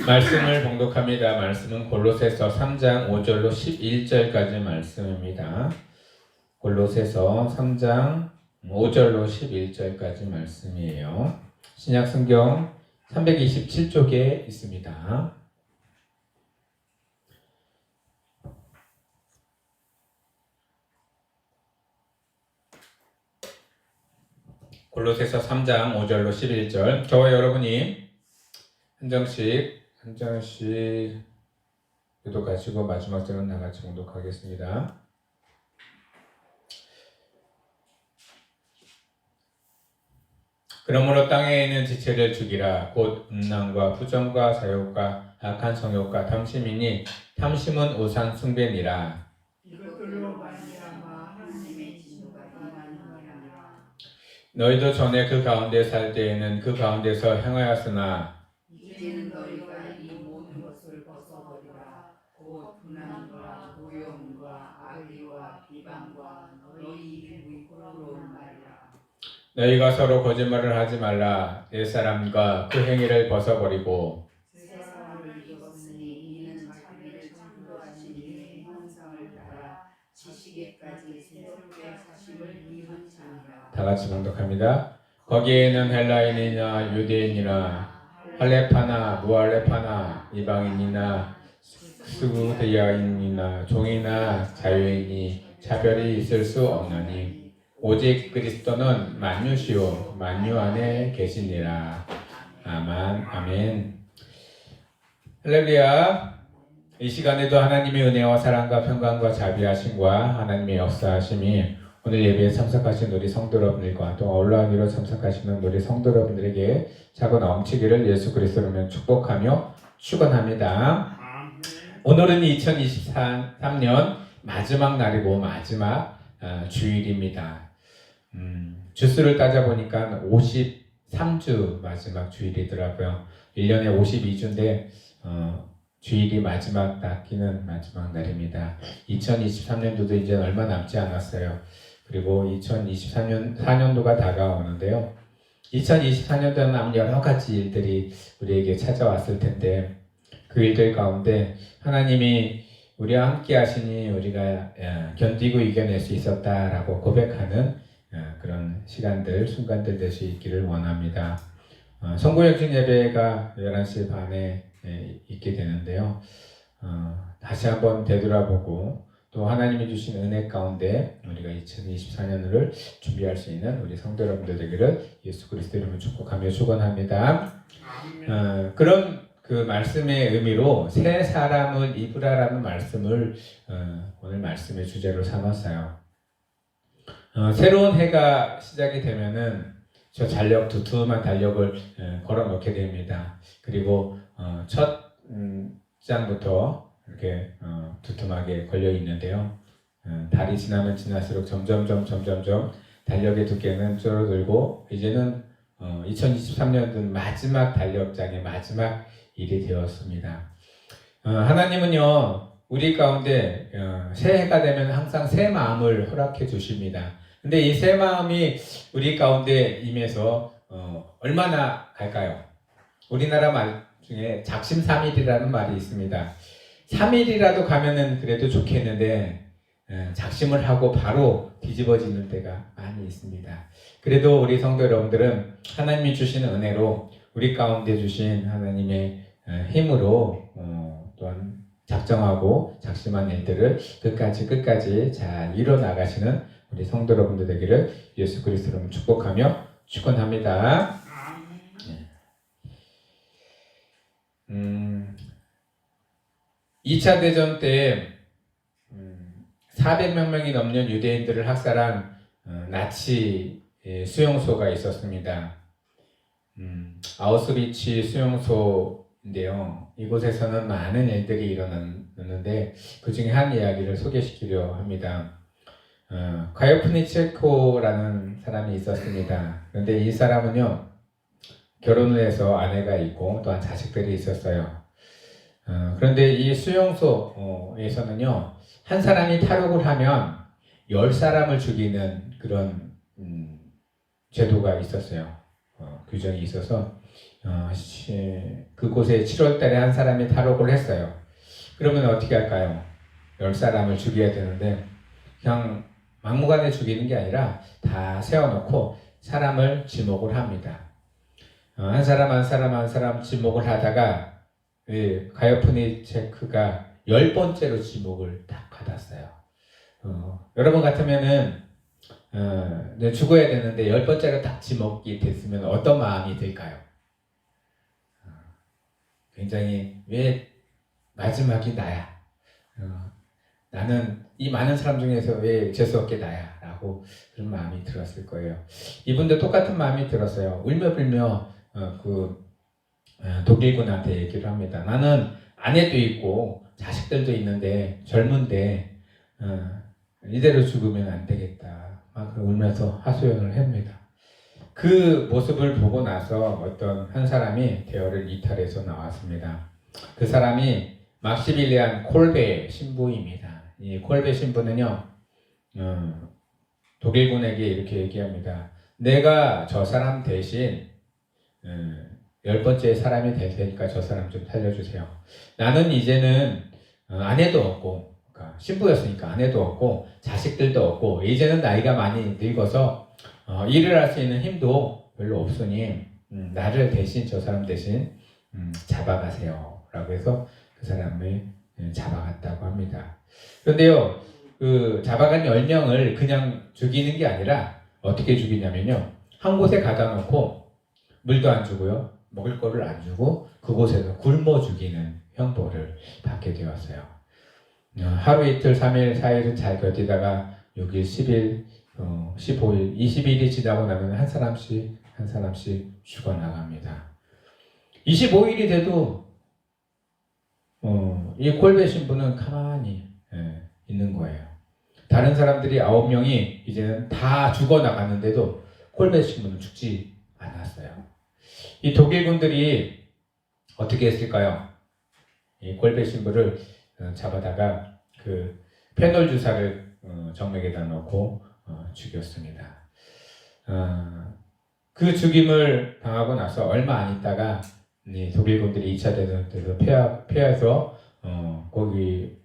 말씀을 봉독합니다. 말씀은 골로새서 3장 5절로 11절까지 말씀입니다. 골로새서 3장 5절로 11절까지 말씀이에요. 신약 성경 327쪽에 있습니다. 골로새서 3장 5절로 11절. 저와 여러분이 한 장씩 교독하시고 마지막 절은 나같이 봉독하겠습니다. 그러므로 땅에 있는 지체를 죽이라. 곧 음란과 부정과 사욕과 악한 성욕과 탐심이니 탐심은 우상 숭배니라. 이것들로 말미암아 하나님의 진노가 임하는 것이라. 너희도 전에 그 가운데 살 때에는 그 가운데서 행하였으나 이제는 너희가 이 모든 것을 벗어버리라. 곧 분함과 모욕과 악의와 비방과 너희 입이 부끄러운 말이라. 너희가 서로 거짓말을 하지 말라. 옛사람과 그 행위를 벗어버리고 새 사람을 입었으니 이는 자기를 창조하신 이의 형상을 따라 지식에까지 새롭게 사심을 입은 자니라. 다 같이 봉독합니다. 거기에는 헬라인이나 유대인이나 할레파나 무할레파나 이방인이나 스구드야인이나 종이나 자유인이 차별이 있을 수 없나니 오직 그리스도는 만유시요 만유 안에 계시니라. 아멘. 할렐루야. 이 시간에도 하나님의 은혜와 사랑과 평강과 자비하심과 하나님의 역사하심이 오늘 예배에 참석하신 우리 성도 여러분들과 또 온라인으로 참석하시는 우리 성도 여러분들에게 차고 넘치기를 예수 그리스도로 축복하며 축원합니다. 오늘은 2023년 마지막 날이고 마지막 주일입니다. 주수를 따져보니까 53주 마지막 주일이더라고요. 1년에 52주인데 주일이 마지막 낚이는 마지막 날입니다. 2023년도도 이제 얼마 남지 않았어요. 그리고 2024년도가 다가오는데요. 2024년도에는 여러 가지 일들이 우리에게 찾아왔을 텐데 그 일들 가운데 하나님이 우리와 함께 하시니 우리가 견디고 이겨낼 수 있었다라고 고백하는 그런 시간들, 순간들 될 수 있기를 원합니다. 성구역신 예배가 11시 반에 있게 되는데요. 다시 한번 되돌아보고 또 하나님이 주신 은혜 가운데 우리가 2024년을 준비할 수 있는 우리 성도 여러분들 되기를 예수 그리스도 이름으로 축복하며 축원합니다. 그런 그 말씀의 의미로 새 사람을 입으라라는 말씀을 오늘 말씀의 주제로 삼았어요. 새로운 해가 시작이 되면은 저 두툼한 달력을 걸어 놓게 됩니다. 그리고 첫 장부터 이렇게 두툼하게 걸려 있는데요. 달이 지나면 지날수록 점점 달력의 두께는 줄어들고 이제는 2023년도 마지막 달력장의 마지막 일이 되었습니다. 하나님은요 우리 가운데 새해가 되면 항상 새 마음을 허락해 주십니다. 근데 이 새 마음이 우리 가운데 임해서 얼마나 갈까요? 우리나라 말 중에 작심삼일이라는 말이 있습니다. 3일이라도 가면은 그래도 좋겠는데 작심을 하고 바로 뒤집어지는 때가 많이 있습니다. 그래도 우리 성도 여러분들은 하나님이 주시는 은혜로 우리 가운데 주신 하나님의 힘으로 또한 작정하고 작심한 일들을 끝까지 잘 이뤄 나가시는 우리 성도 여러분들 되기를 예수 그리스도로 축복하며 축원합니다. 2차 대전 때 400명이 넘는 유대인들을 학살한 나치 수용소가 있었습니다. 아우슈비츠 수용소인데요. 이곳에서는 많은 일들이 일어났는데 그 중에 한 이야기를 소개시키려 합니다. 가요프니체코라는 사람이 있었습니다. 그런데 이 사람은요 결혼을 해서 아내가 있고 또한 자식들이 있었어요. 그런데 이 수용소에서는요 한 사람이 탈옥을 하면 10사람을 죽이는 그런 제도가 있었어요. 규정이 있어서 그곳에 7월 달에 한 사람이 탈옥을 했어요. 그러면 어떻게 할까요? 10사람을 죽여야 되는데 그냥 막무가내 죽이는 게 아니라 다 세워놓고 사람을 지목을 합니다. 한 사람 한 사람 한 사람 지목을 하다가 가요프니 체크가 10번째로 지목을 딱 받았어요. 여러분 같으면은 죽어야 되는데 10번째로 딱 지목이 됐으면 어떤 마음이 들까요? 굉장히 왜 마지막이 나야? 나는 이 많은 사람 중에서 왜 재수없게 나야? 라고 그런 마음이 들었을 거예요. 이분도 똑같은 마음이 들었어요. 울며 불며 독일군한테 얘기를 합니다. 나는 아내도 있고 자식들도 있는데 젊은데 이대로 죽으면 안 되겠다. 막 울면서 하소연을 합니다. 그 모습을 보고 나서 어떤 한 사람이 대열을 이탈해서 나왔습니다. 그 사람이 막시빌리안 콜베 신부입니다. 이 콜베 신부는요, 독일군에게 이렇게 얘기합니다. 내가 저 사람 대신 10번째 사람이 될 테니까 저 사람 좀 살려주세요. 나는 이제는 아내도 없고, 그러니까 신부였으니까 아내도 없고 자식들도 없고 이제는 나이가 많이 늙어서 일을 할 수 있는 힘도 별로 없으니 나를 대신 저 사람 대신 잡아가세요 라고 해서 그 사람을 잡아갔다고 합니다. 그런데요, 그 잡아간 10명을 그냥 죽이는 게 아니라 어떻게 죽이냐면요, 한 곳에 가다 놓고 물도 안 주고요, 먹을 거를 안 주고 그곳에서 굶어 죽이는 형벌을 받게 되었어요. 하루 이틀 3일 4일은 잘 버티다가 6일 10일 15일 20일이 지나고 나면 한 사람씩 죽어나갑니다. 25일이 돼도 이 콜베 신부는 가만히 있는 거예요. 다른 사람들이 9명이 이제는 다 죽어나갔는데도 콜베 신부는 죽지 않았어요. 이 독일군들이 어떻게 했을까요? 이 콜베 신부를 잡아다가 그 페놀 주사를 정맥에다 넣고 죽였습니다. 그 죽임을 당하고 나서 얼마 안 있다가 독일군들이 2차 대전에서 패해서 거기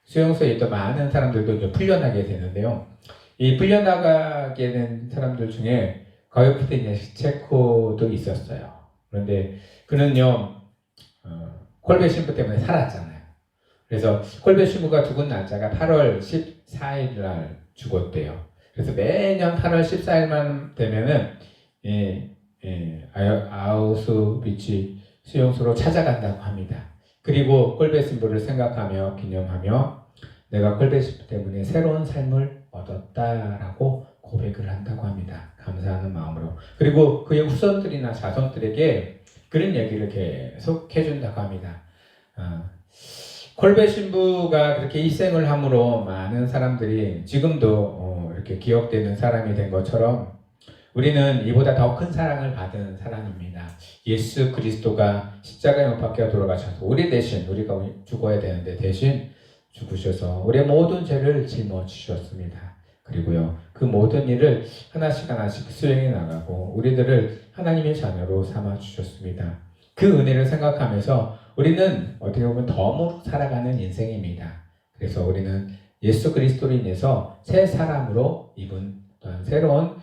수용소에 있던 많은 사람들도 이제 풀려나게 되는데요. 이 풀려나가게 된 사람들 중에 가요프트 체코도 있었어요. 그런데 그는요, 콜베 신부 때문에 살았잖아요. 그래서 콜베 신부가 죽은 날짜가 8월 14일 날 죽었대요. 그래서 매년 8월 14일만 되면은 아우슈비츠 수용소로 찾아간다고 합니다. 그리고 콜베 신부를 생각하며 기념하며 내가 콜베 신부 때문에 새로운 삶을 얻었다라고 고백을 한다고 합니다. 감사하는 마음으로. 그리고 그의 후손들이나 자손들에게 그런 얘기를 계속 해준다고 합니다. 콜베 신부가 그렇게 희생을 함으로 많은 사람들이 지금도 이렇게 기억되는 사람이 된 것처럼 우리는 이보다 더 큰 사랑을 받은 사람입니다. 예수 그리스도가 십자가에 못 박혀 돌아가셔서 우리 대신, 우리가 죽어야 되는데 대신 죽으셔서 우리의 모든 죄를 짊어지셨습니다. 그리고요, 그 모든 일을 하나씩 수행해 나가고 우리들을 하나님의 자녀로 삼아 주셨습니다. 그 은혜를 생각하면서 우리는 어떻게 보면 덤으로 살아가는 인생입니다. 그래서 우리는 예수 그리스도로 인해서 새 사람으로 입은 또한 새로운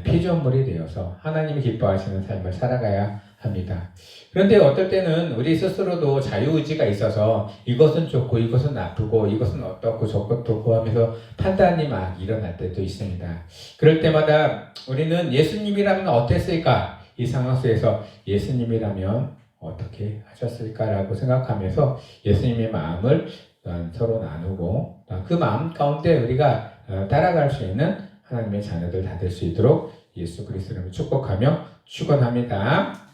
피조물이 되어서 하나님이 기뻐하시는 삶을 살아가야 합니다. 그런데 어떨 때는 우리 스스로도 자유의지가 있어서 이것은 좋고 이것은 나쁘고 이것은 어떻고 저것도 하면서 판단이 막 일어날 때도 있습니다. 그럴 때마다 우리는 예수님이라면 어땠을까? 이 상황 속에서 예수님이라면 어떻게 하셨을까라고 생각하면서 예수님의 마음을 서로 나누고 그 마음 가운데 우리가 따라갈 수 있는 하나님의 자녀들 다 될 수 있도록 예수 그리스도를 축복하며 축원합니다.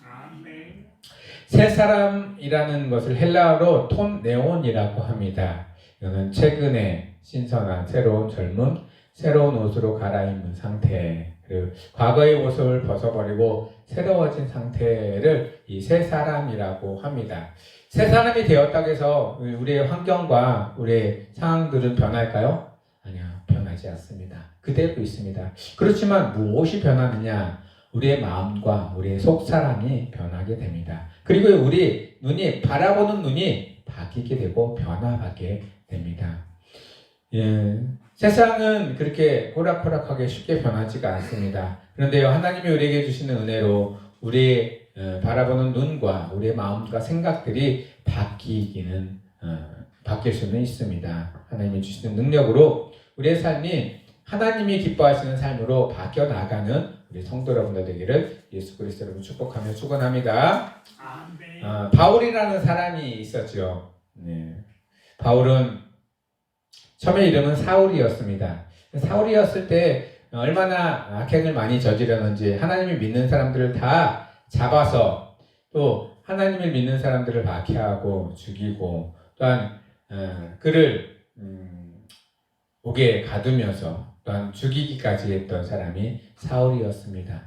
새 사람이라는 것을 헬라어로 톤 네온이라고 합니다. 이거는 최근에 신선한 새로운 젊음, 새로운 옷으로 갈아입은 상태, 그리고 과거의 옷을 벗어버리고 새로워진 상태를 이 새 사람이라고 합니다. 새 사람이 되었다고 해서 우리의 환경과 우리의 상황들은 변할까요? 아니요, 변하지 않습니다. 그대로 있습니다. 그렇지만 무엇이 변하느냐? 우리의 마음과 우리의 속 사람이 변하게 됩니다. 그리고 우리 눈이 바라보는 눈이 바뀌게 되고 변화하게 됩니다. 예, 세상은 그렇게 호락호락하게 쉽게 변하지가 않습니다. 그런데요, 하나님이 우리에게 주시는 은혜로 우리 바라보는 눈과 우리의 마음과 생각들이 바뀔 수는 있습니다. 하나님이 주시는 능력으로 우리의 삶이 하나님이 기뻐하시는 삶으로 바뀌어 나가는 우리 성도 여러분들 되기를 예수 그리스도로 축복하며 축원합니다. 바울이라는 사람이 있었죠. 네. 바울은 처음에 이름은 사울이었습니다. 사울이었을 때 얼마나 악행을 많이 저지르는지 하나님을 믿는 사람들을 다 잡아서 또 하나님을 믿는 사람들을 박해하고 죽이고 또한 그를 옥에 가두면서 또한 죽이기까지 했던 사람이 사울이었습니다.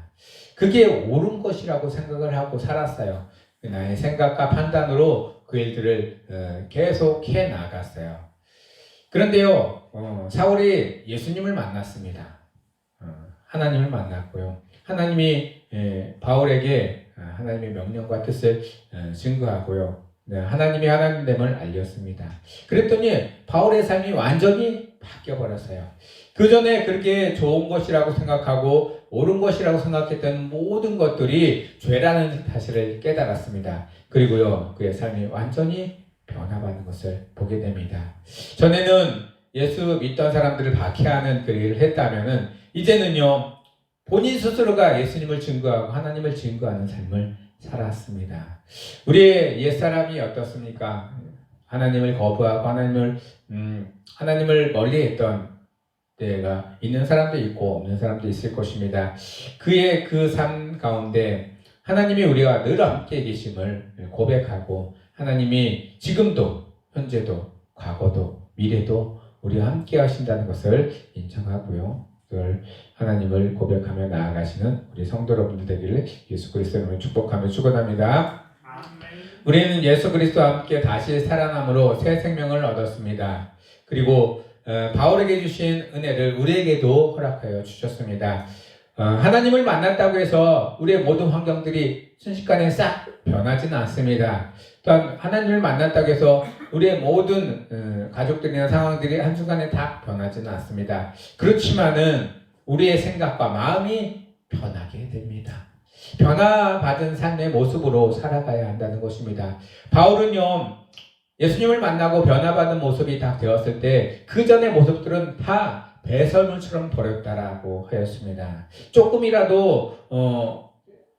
그게 옳은 것이라고 생각을 하고 살았어요. 나의 생각과 판단으로 그 일들을 계속 해 나갔어요. 그런데요, 사울이 예수님을 만났습니다. 하나님을 만났고요. 하나님이 바울에게 하나님의 명령과 뜻을 증거하고요. 하나님의 하나님됨을 알렸습니다. 그랬더니 바울의 삶이 완전히 바뀌어버렸어요. 그 전에 그렇게 좋은 것이라고 생각하고 옳은 것이라고 생각했던 모든 것들이 죄라는 사실을 깨달았습니다. 그리고요, 그의 삶이 완전히 변화받는 것을 보게 됩니다. 전에는 예수 믿던 사람들을 박해하는 그 일을 했다면은 이제는요, 본인 스스로가 예수님을 증거하고 하나님을 증거하는 삶을 살았습니다. 우리의 옛사람이 어떻습니까? 하나님을 거부하고 하나님을 멀리했던 때가 있는 사람도 있고 없는 사람도 있을 것입니다. 그의 그 삶 가운데 하나님이 우리와 늘 함께 계심을 고백하고 하나님이 지금도 현재도 과거도 미래도 우리와 함께 하신다는 것을 인정하고요. 그걸 하나님을 고백하며 나아가시는 우리 성도 여러분들 되기를 예수 그리스도로 축복하며 축원합니다. 우리는 예수 그리스도와 함께 다시 살아남으로 새 생명을 얻었습니다. 그리고 바울에게 주신 은혜를 우리에게도 허락하여 주셨습니다. 하나님을 만났다고 해서 우리의 모든 환경들이 순식간에 싹 변하지는 않습니다. 또한 하나님을 만났다고 해서 우리의 모든 가족들이나 상황들이 한순간에 다 변하지는 않습니다. 그렇지만은 우리의 생각과 마음이 변하게 됩니다. 변화받은 삶의 모습으로 살아가야 한다는 것입니다. 바울은요, 예수님을 만나고 변화받은 모습이 다 되었을 때 그 전의 모습들은 다 배설물처럼 버렸다라고 하였습니다. 조금이라도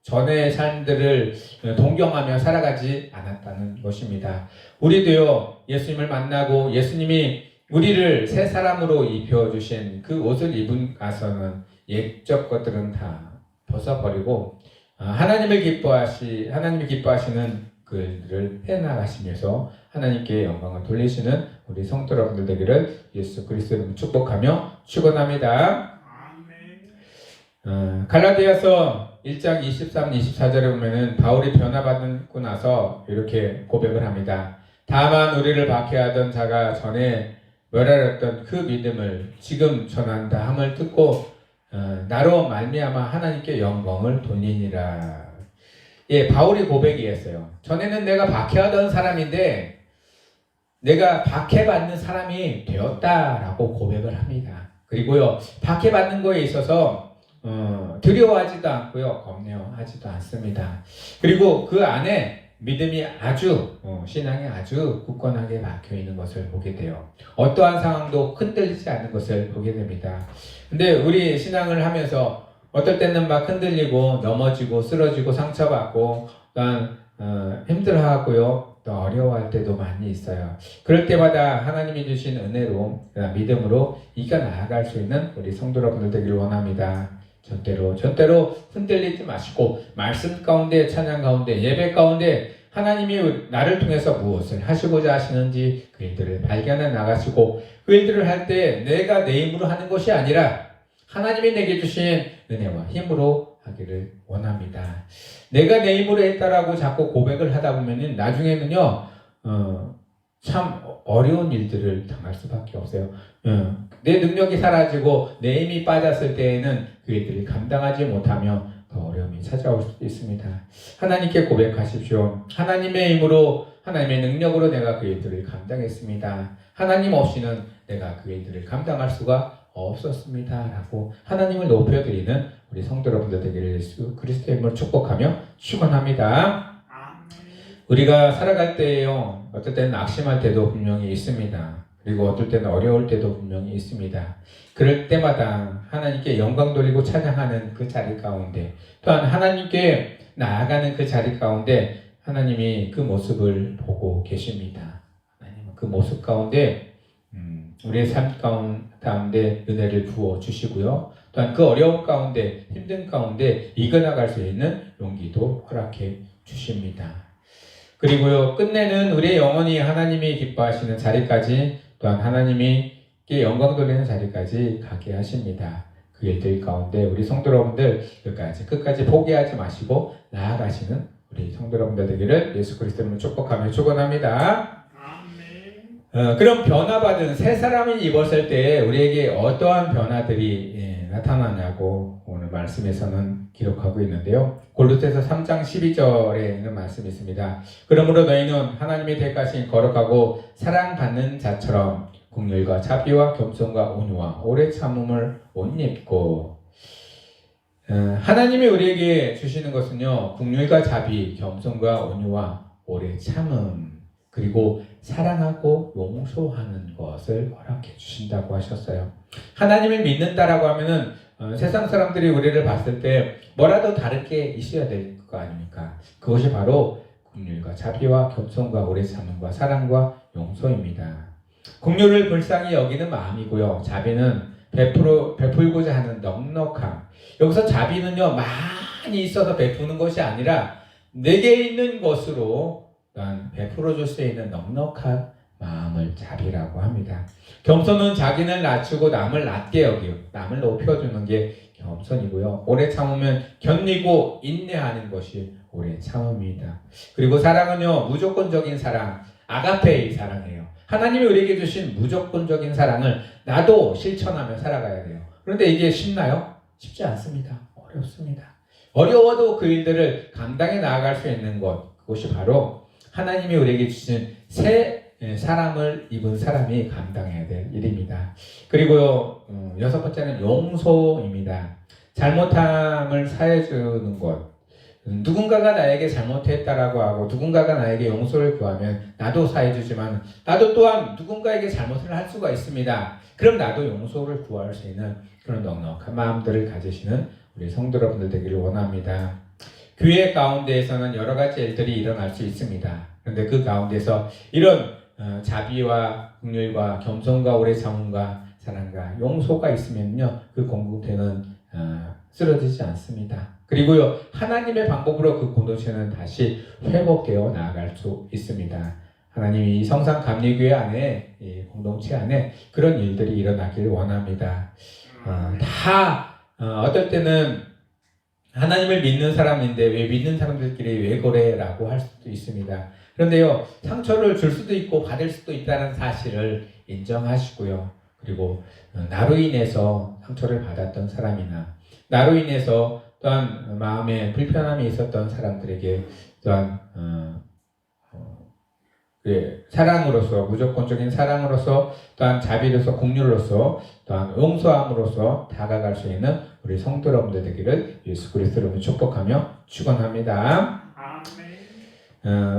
전의 삶들을 동경하며 살아가지 않았다는 것입니다. 우리도요, 예수님을 만나고 예수님이 우리를 새 사람으로 입혀주신 그 옷을 입은 가서는 옛적 것들은 다 벗어버리고 하나님이 기뻐하시는 그 일들을 해나가시면서 하나님께 영광을 돌리시는 우리 성도 여러분들 되기를 예수 그리스도로 축복하며 축원합니다. 갈라디아서 1장 23, 24절에 보면은 바울이 변화받고 나서 이렇게 고백을 합니다. 다만 우리를 박해하던 자가 전에 멸하였던 그 믿음을 지금 전한다 함을 듣고 나로 말미암아 하나님께 영광을 돌리니라. 예, 바울이 고백이었어요. 전에는 내가 박해하던 사람인데 내가 박해받는 사람이 되었다라고 고백을 합니다. 그리고요, 박해받는 거에 있어서 두려워하지도 않고요, 겁내하지도 않습니다. 그리고 그 안에 믿음이 아주 신앙이 아주 굳건하게 박혀 있는 것을 보게 돼요. 어떠한 상황도 흔들리지 않는 것을 보게 됩니다. 근데 우리 신앙을 하면서 어떨 때는 막 흔들리고 넘어지고 쓰러지고 상처받고 또한 힘들어하고요, 또 어려워할 때도 많이 있어요. 그럴 때마다 하나님이 주신 은혜로 믿음으로 이겨 나아갈 수 있는 우리 성도 여러분들 되기를 원합니다. 절대로 흔들리지 마시고 말씀 가운데, 찬양 가운데, 예배 가운데 하나님이 나를 통해서 무엇을 하시고자 하시는지 그 일들을 발견해 나가시고 그 일들을 할 때 내가 내 힘으로 하는 것이 아니라 하나님이 내게 주신 은혜와 힘으로 하기를 원합니다. 내가 내 힘으로 했다라고 자꾸 고백을 하다 보면은 나중에는요, 참 어려운 일들을 당할 수밖에 없어요. 내 능력이 사라지고 내 힘이 빠졌을 때에는 그 일들을 감당하지 못하며 더 어려움이 찾아올 수도 있습니다. 하나님께 고백하십시오. 하나님의 힘으로, 하나님의 능력으로 내가 그 일들을 감당했습니다. 하나님 없이는 내가 그 일들을 감당할 수가 없었습니다. 라고 하나님을 높여드리는 우리 성도 여러분들 되기를 예수 그리스도의 이름으로 축복하며 축원합니다. 우리가 살아갈 때에요, 어떨 때는 낙심할 때도 분명히 있습니다. 그리고 어떨 때는 어려울 때도 분명히 있습니다. 그럴 때마다 하나님께 영광 돌리고 찬양하는 그 자리 가운데, 또한 하나님께 나아가는 그 자리 가운데 하나님이 그 모습을 보고 계십니다. 하나님은 그 모습 가운데 우리의 삶 가운데 은혜를 부어 주시고요. 또한 그 어려움 가운데, 힘든 가운데 이겨나갈 수 있는 용기도 허락해 주십니다. 그리고요, 끝내는 우리의 영혼이 하나님이 기뻐하시는 자리까지, 또한 하나님께 영광 돌리는 자리까지 가게 하십니다. 그 일들 가운데 우리 성도 여러분들 끝까지 포기하지 마시고 나아가시는 우리 성도 여러분들 되기를 예수 그리스도로 축복하며 축원합니다. 그럼 변화받은 새 사람을 입었을 때 우리에게 어떠한 변화들이 나타나냐고 오늘 말씀에서는 기록하고 있는데요. 골로새서 3장 12절에 있는 말씀이 있습니다. 그러므로 너희는 하나님의 택하신 거룩하고 사랑받는 자처럼 긍휼과 자비와 겸손과 온유와 오래 참음을 옷 입고, 하나님이 우리에게 주시는 것은요, 긍휼과 자비, 겸손과 온유와 오래 참음, 그리고 사랑하고 용서하는 것을 허락해 주신다고 하셨어요. 하나님을 믿는다라고 하면은 세상 사람들이 우리를 봤을 때 뭐라도 다를 게 있어야 될 거 아닙니까? 그것이 바로 긍휼과 자비와 겸손과 오래 참음과 사랑과 용서입니다. 긍휼을 불쌍히 여기는 마음이고요. 자비는 베풀고자 하는 넉넉함. 여기서 자비는요, 많이 있어서 베푸는 것이 아니라 내게 있는 것으로 베풀어 줄 수 있는 넉넉한 마음을 자비라고 합니다. 겸손은 자기는 낮추고 남을 낮게 여기고 남을 높여주는 게 겸손이고요. 오래 참으면 견디고 인내하는 것이 오래 참음입니다. 그리고 사랑은요, 무조건적인 사랑, 아가페의 사랑이에요. 하나님이 우리에게 주신 무조건적인 사랑을 나도 실천하며 살아가야 돼요. 그런데 이게 쉽나요? 쉽지 않습니다. 어렵습니다. 어려워도 그 일들을 감당해 나아갈 수 있는 것, 그것이 바로 하나님이 우리에게 주신 새 사람을 입은 사람이 감당해야 될 일입니다. 그리고요, 여섯 번째는 용서입니다. 잘못함을 사해주는 것. 누군가가 나에게 잘못했다라고 하고 누군가가 나에게 용서를 구하면 나도 사해주지만 나도 또한 누군가에게 잘못을 할 수가 있습니다. 그럼 나도 용서를 구할 수 있는 그런 넉넉한 마음들을 가지시는 우리 성도 여러분들 되기를 원합니다. 교회 가운데에서는 여러 가지 일들이 일어날 수 있습니다. 그런데 그 가운데서 이런 자비와 긍휼과 겸손과 오래 참음과 사랑과 용서가 있으면요, 그 공동체는 쓰러지지 않습니다. 그리고요, 하나님의 방법으로 그 공동체는 다시 회복되어 나아갈 수 있습니다. 하나님이 이 성산 감리교회 안에, 이 공동체 안에 그런 일들이 일어나길 원합니다. 어떨 때는 하나님을 믿는 사람인데 왜 믿는 사람들끼리 왜 그래라고 할 수도 있습니다. 그런데요, 상처를 줄 수도 있고 받을 수도 있다는 사실을 인정하시고요. 그리고 나로 인해서 상처를 받았던 사람이나 나로 인해서 또한 마음에 불편함이 있었던 사람들에게 또한 사랑으로서, 무조건적인 사랑으로서, 또한 자비로서, 긍휼로서, 또한 용서함으로써 다가갈 수 있는 우리 성도 여러분들 되기를 예수 그리스도로 축복하며 축원합니다.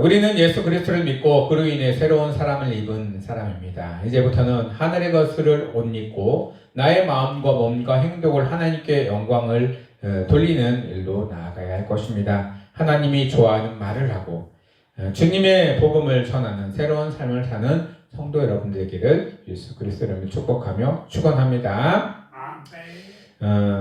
우리는 예수 그리스도를 믿고 그로 인해 새로운 사람을 입은 사람입니다. 이제부터는 하늘의 것을 옷 입고 나의 마음과 몸과 행동을 하나님께 영광을 돌리는 일로 나아가야 할 것입니다. 하나님이 좋아하는 말을 하고 주님의 복음을 전하는 새로운 삶을 사는 성도 여러분들 되기를 예수 그리스도를 축복하며 축원합니다.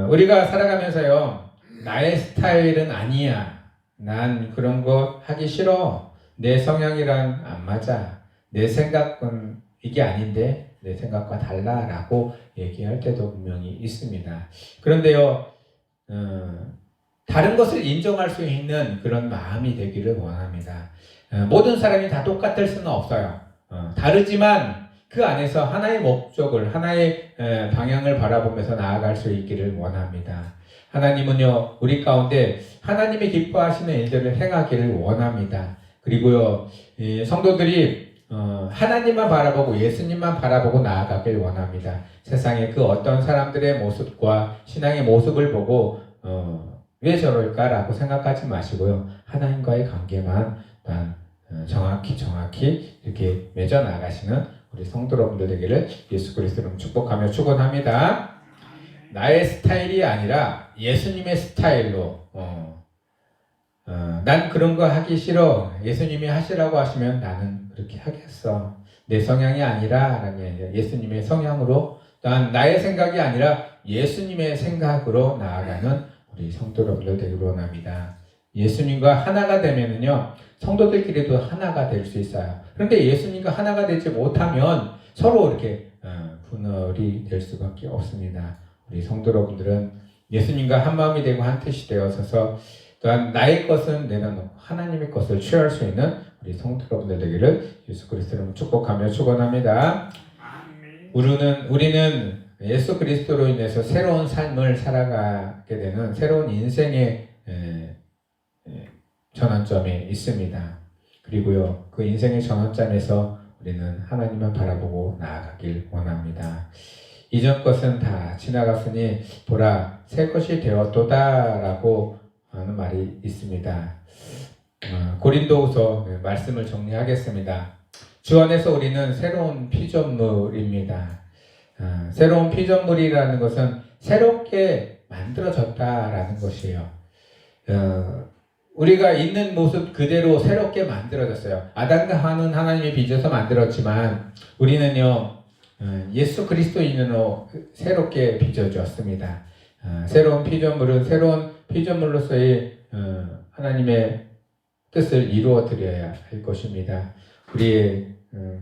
우리가 살아가면서요, 나의 스타일은 아니야, 난 그런 거 하기 싫어, 내 성향이랑 안 맞아, 내 생각은 이게 아닌데 내 생각과 달라 라고 얘기할 때도 분명히 있습니다. 그런데요, 다른 것을 인정할 수 있는 그런 마음이 되기를 원합니다. 모든 사람이 다 똑같을 수는 없어요. 다르지만 그 안에서 하나의 목적을, 하나의 방향을 바라보면서 나아갈 수 있기를 원합니다. 하나님은요, 우리 가운데 하나님이 기뻐하시는 일들을 행하기를 원합니다. 그리고요, 성도들이 하나님만 바라보고 예수님만 바라보고 나아가길 원합니다. 세상의 그 어떤 사람들의 모습과 신앙의 모습을 보고 왜 저럴까라고 생각하지 마시고요. 하나님과의 관계만 정확히 이렇게 맺어 나가시는 우리 성도 여러분들 되기를 예수 그리스도로 축복하며 축원합니다. 나의 스타일이 아니라 예수님의 스타일로 난 그런 거 하기 싫어. 예수님이 하시라고 하시면 나는 그렇게 하겠어. 내 성향이 아니라 예수님의 성향으로, 난 나의 생각이 아니라 예수님의 생각으로 나아가는 우리 성도 여러분들 되기를 원합니다. 예수님과 하나가 되면은요, 성도들끼리도 하나가 될 수 있어요. 그런데 예수님과 하나가 되지 못하면 서로 이렇게 분열이 될 수밖에 없습니다. 우리 성도 여러분들은 예수님과 한 마음이 되고 한 뜻이 되어서서 또한 나의 것은 내려놓고 하나님의 것을 취할 수 있는 우리 성도 여러분들 되기를 예수 그리스도로 축복하며 축원합니다. 우리는 예수 그리스도로 인해서 새로운 삶을 살아가게 되는 새로운 인생의 전환점에 있습니다. 그리고요, 그 인생의 전환점에서 우리는 하나님만 바라보고 나아가길 원합니다. 이전 것은 다 지나갔으니 보라 새 것이 되었도다 라고 하는 말이 있습니다. 고린도후서 말씀을 정리하겠습니다. 주 안에서 우리는 새로운 피조물입니다. 새로운 피조물이라는 것은 새롭게 만들어졌다라는 것이에요. 우리가 있는 모습 그대로 새롭게 만들어졌어요. 아담과 하와는 하나님이 빚어서 만들었지만 우리는요, 예수 그리스도인으로 새롭게 빚어졌습니다. 새로운 피조물은 새로운 피조물로서의 하나님의 뜻을 이루어 드려야 할 것입니다. 우리의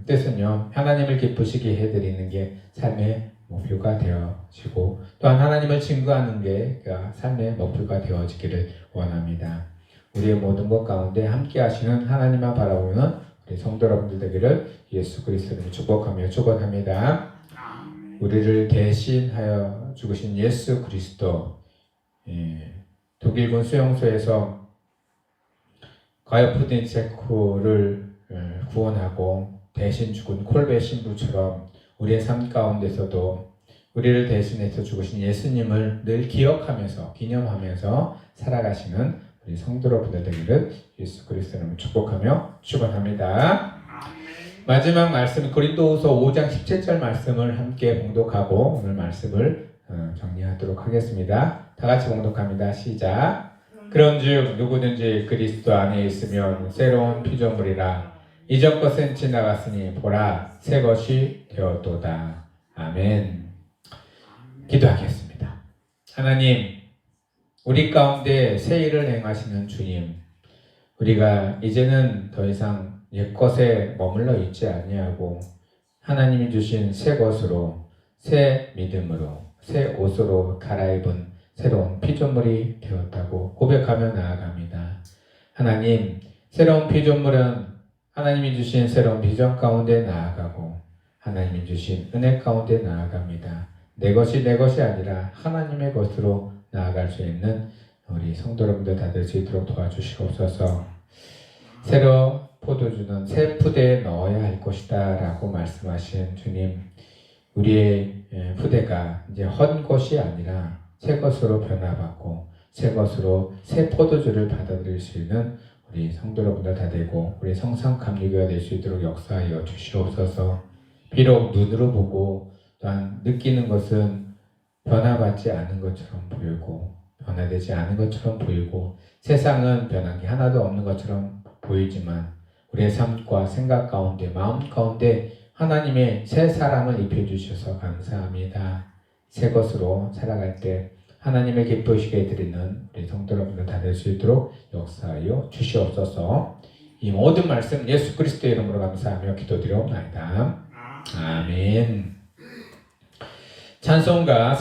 뜻은요, 하나님을 기쁘시게 해드리는 게 삶의 목표가 되어지고 또한 하나님을 증거하는 게 삶의 목표가 되어지기를 원합니다. 우리의 모든 것 가운데 함께 하시는 하나님만 바라보는 우리 성도 여러분들 되기를 예수 그리스도를 축복하며 축원합니다. 우리를 대신하여 죽으신 예수 그리스도, 독일군 수용소에서 가요프딘 체코를 구원하고 대신 죽은 콜베 신부처럼 우리의 삶 가운데서도 우리를 대신해서 죽으신 예수님을 늘 기억하면서 기념하면서 살아가시는 우리 성도 여러분들 되기를 예수 그리스도로 축복하며 축원합니다. 마지막 말씀 고린도후서 5장 17절 말씀을 함께 봉독하고 오늘 말씀을 정리하도록 하겠습니다. 다 같이 봉독합니다. 시작. 그런즉 누구든지 그리스도 안에 있으면 새로운 피조물이라. 이전 것은 지나갔으니 보라 새 것이 되었도다. 아멘. 기도하겠습니다. 하나님, 우리 가운데 새 일을 행하시는 주님, 우리가 이제는 더 이상 옛것에 머물러 있지 아니하고 하나님이 주신 새 것으로, 새 믿음으로, 새 옷으로 갈아입은 새로운 피조물이 되었다고 고백하며 나아갑니다. 하나님, 새로운 피조물은 하나님이 주신 새로운 비전 가운데 나아가고 하나님이 주신 은혜 가운데 나아갑니다. 내 것이 아니라 하나님의 것으로 나아갈 수 있는 우리 성도 여러분들 다 될 수 있도록 도와주시옵소서. 새로 포도주는 새 푸대에 넣어야 할 것이다 라고 말씀하신 주님, 우리의 푸대가 이제 헌 것이 아니라 새 것으로 변화받고 새 것으로 새 포도주를 받아들일 수 있는 우리 성도 여러분들 다 되고 우리 성상 감리교가 될 수 있도록 역사하여 주시옵소서. 비록 눈으로 보고 또한 느끼는 것은 변화받지 않은 것처럼 보이고 변화되지 않은 것처럼 보이고 세상은 변한 게 하나도 없는 것처럼 보이지만 우리의 삶과 생각 가운데 마음 가운데 하나님의 새 사랑을 입혀주셔서 감사합니다. 새 것으로 살아갈 때 하나님의 기쁘시게 드리는 우리 성도 여러분들 다 될 수 있도록 역사하여 주시옵소서. 이 모든 말씀 예수 그리스도의 이름으로 감사하며 기도드리옵나이다. 아멘. 찬송가